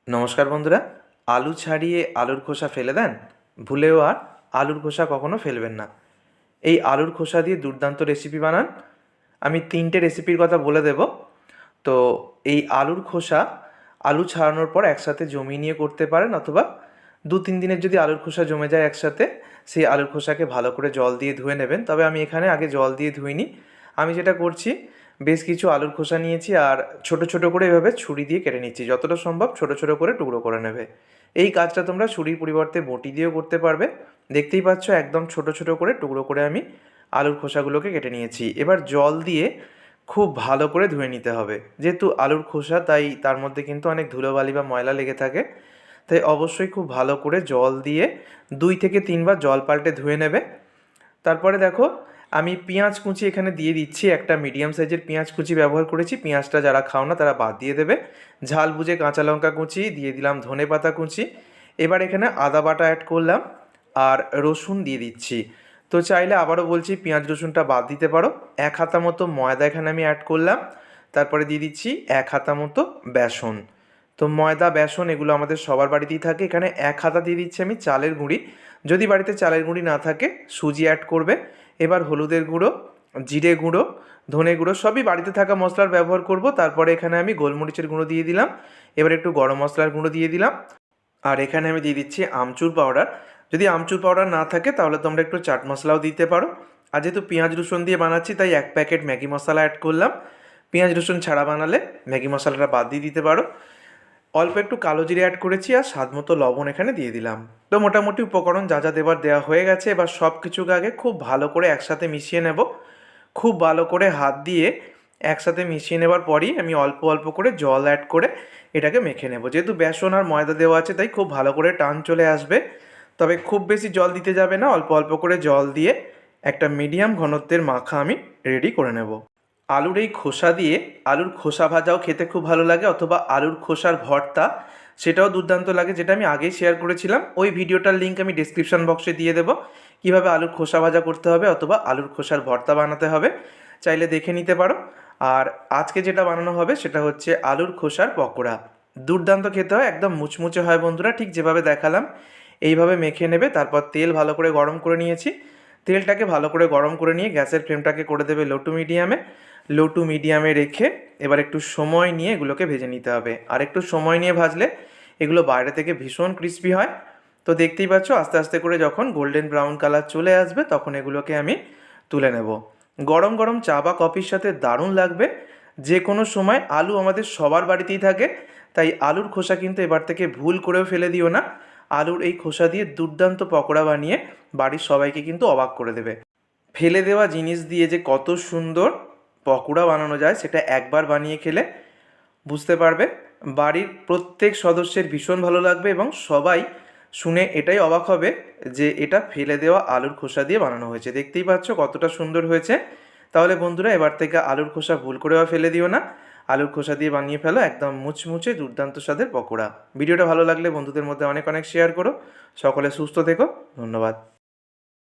নমস্কার বন্ধুরা। আলু ছাড়িয়ে আলুর খোসা ফেলে দেন, ভুলেও আর আলুর খোসা কখনো ফেলবেন না। এই আলুর খোসা দিয়ে দুর্দান্ত রেসিপি বানান। আমি 3টে রেসিপির কথা বলে দেব। তো এই আলুর খোসা আলু ছাড়ানোর পর একসাথে জমিয়ে নিয়ে করতে পারেন, অথবা 2-3 দিনের যদি আলুর খোসা জমে যায় একসাথে, সেই আলুর খোসাকে ভালো করে জল দিয়ে ধুয়ে নেবেন। তবে আমি এখানে আগে জল দিয়ে ধুইনি। আমি যেটা করছি, বেশ কিছু আলুর খোসা নিয়েছি আর ছোট ছোট করে এভাবে ছুরি দিয়ে কেটে নিচ্ছি। যতটা সম্ভব ছোট ছোট করে টুকরো করে নেবে। এই কাজটা তোমরা ছুরির পরিবর্তে বটি দিয়েও করতে পারবে। দেখতেই পাচ্ছ একদম ছোট ছোট করে টুকরো করে আমি আলুর খোসাগুলোকে কেটে নিয়েছি। এবার জল দিয়ে খুব ভালো করে ধুয়ে নিতে হবে। যেহেতু আলুর খোসা, তাই তার মধ্যে কিন্তু অনেক ধুলোবালি বা ময়লা লেগে থাকে। তাই অবশ্যই খুব ভালো করে জল দিয়ে 2 থেকে 3 বার জল পাল্টে ধুয়ে নেবে। তারপরে দেখো, আমি পেঁয়াজ কুচি এখানে দিয়ে দিচ্ছি। একটা মিডিয়াম সাইজের পেঁয়াজ কুচি ব্যবহার করেছি। পেঁয়াজটা যারা খাও না তারা বাদ দিয়ে দেবে। ঝাল বুঝে কাঁচা লঙ্কা কুচি দিয়ে দিলাম, ধনে পাতা কুচি। এবার এখানে আদা বাটা অ্যাড করলাম আর রসুন দিয়ে দিচ্ছি। তো চাইলে আবারও বলছি, পেঁয়াজ রসুনটা বাদ দিতে পারো। 1 হাতা মতো ময়দা এখানে আমি অ্যাড করলাম। তারপরে দিয়ে দিচ্ছি 1 হাতা মতো বেসন। তো ময়দা বেসন এগুলো আমাদের সবার বাড়িতেই থাকে। এখানে 1 হাতা দিয়ে দিচ্ছি আমি চালের গুঁড়ি। যদি বাড়িতে চালের গুঁড়ি না থাকে, সুজি অ্যাড করবে। এবার হলুদের গুঁড়ো, জিরে গুঁড়ো, ধনে গুঁড়ো সবই বাড়িতে থাকা মশলার ব্যবহার করব। তারপরে এখানে আমি গোলমরিচের গুঁড়ো দিয়ে দিলাম। এবার একটু গরম মশলার গুঁড়ো দিয়ে দিলাম। আর এখানে আমি দিয়ে দিচ্ছি আমচুর পাউডার। যদি আমচুর পাউডার না থাকে তাহলে তোমরা একটু চাট মশলাও দিতে পারো। আর যেহেতু পেঁয়াজ রসুন দিয়ে বানাচ্ছি, তাই 1 প্যাকেট ম্যাগি মশলা অ্যাড করলাম। পেঁয়াজ রসুন ছাড়া বানালে ম্যাগি মশলাটা বাদ দিয়ে দিতে পারো। অল্প একটু কালো জিরে অ্যাড করেছি আর স্বাদ মতো লবণ এখানে দিয়ে দিলাম। তো মোটামুটি উপকরণ যা যা দেওয়ার দেওয়া হয়ে গেছে। এবার সব কিছুকে আগে খুব ভালো করে একসাথে মিশিয়ে নেব। খুব ভালো করে হাত দিয়ে একসাথে মিশিয়ে নেবার পরই আমি অল্প অল্প করে জল অ্যাড করে এটাকে মেখে নেব। যেহেতু বেসন আর ময়দা দেওয়া আছে, তাই খুব ভালো করে টান চলে আসবে। তবে খুব বেশি জল দিতে যাবে না, অল্প অল্প করে জল দিয়ে একটা মিডিয়াম ঘনত্বের মাখা আমি রেডি করে নেব। আলুর এই খোসা দিয়ে আলুর খোসা ভাজাও খেতে খুব ভালো লাগে, অথবা আলুর খোসার ভর্তা, সেটাও দুর্দান্ত লাগে, যেটা আমি আগেই শেয়ার করেছিলাম। ওই ভিডিওটার লিঙ্ক আমি ডিসক্রিপশন বক্সে দিয়ে দেবো, কীভাবে আলুর খোসা ভাজা করতে হবে অথবা আলুর খোসার ভর্তা বানাতে হবে, চাইলে দেখে নিতে পারো। আর আজকে যেটা বানানো হবে সেটা হচ্ছে আলুর খোসার পকোড়া। দুর্দান্ত খেতে হয়, একদম মুচমুচে হয় বন্ধুরা, ঠিক যেভাবে দেখালাম এইভাবে মেখে নেবে। তারপর তেল ভালো করে গরম করে নিয়েছি। তেলটাকে ভালো করে গরম করে নিয়ে গ্যাসের ফ্লেমটাকে করে দেবে লো টু মিডিয়ামে। লো টু মিডিয়ামে রেখে এবার একটু সময় নিয়ে এগুলোকে ভেজে নিতে হবে। আর একটু সময় নিয়ে ভাজলে এগুলো বাইরে থেকে ভীষণ ক্রিস্পি হয়। তো দেখতেই পাচ্ছ আস্তে আস্তে করে যখন গোল্ডেন ব্রাউন কালার চলে আসবে, তখন এগুলোকে আমি তুলে নেব। গরম গরম চা বা কফির সাথে দারুণ লাগবে। যে কোনো সময় আলু আমাদের সবার বাড়িতেই থাকে, তাই আলুর খোসা কিন্তু এবার থেকে ভুল করেও ফেলে দিও না। আলুর এই খোসা দিয়ে দুর্দান্ত পকোড়া বানিয়ে বাড়ির সবাইকে কিন্তু অবাক করে দেবে। ফেলে দেওয়া জিনিস দিয়ে যে কত সুন্দর পকোড়া বানানো যায়, সেটা একবার বানিয়ে খেলে বুঝতে পারবে। বাড়ির প্রত্যেক সদস্যের ভীষণ ভালো লাগবে এবং সবাই শুনে এটাই অবাক হবে যে এটা ফেলে দেওয়া আলুর খোসা দিয়ে বানানো হয়েছে। দেখতেই পাচ্ছ কতটা সুন্দর হয়েছে। তাহলে বন্ধুরা, এবার থেকে আলুর খোসা ভুল করেও ফেলে দিও না, আলুর খোসা দিয়ে বানিয়ে ফেলো একদম মুচমুচে দুর্দান্ত স্বাদের পকোড়া। ভিডিওটা ভালো লাগলে বন্ধুদের মধ্যে অনেক অনেক শেয়ার করো। সকলে সুস্থ থেকো। ধন্যবাদ।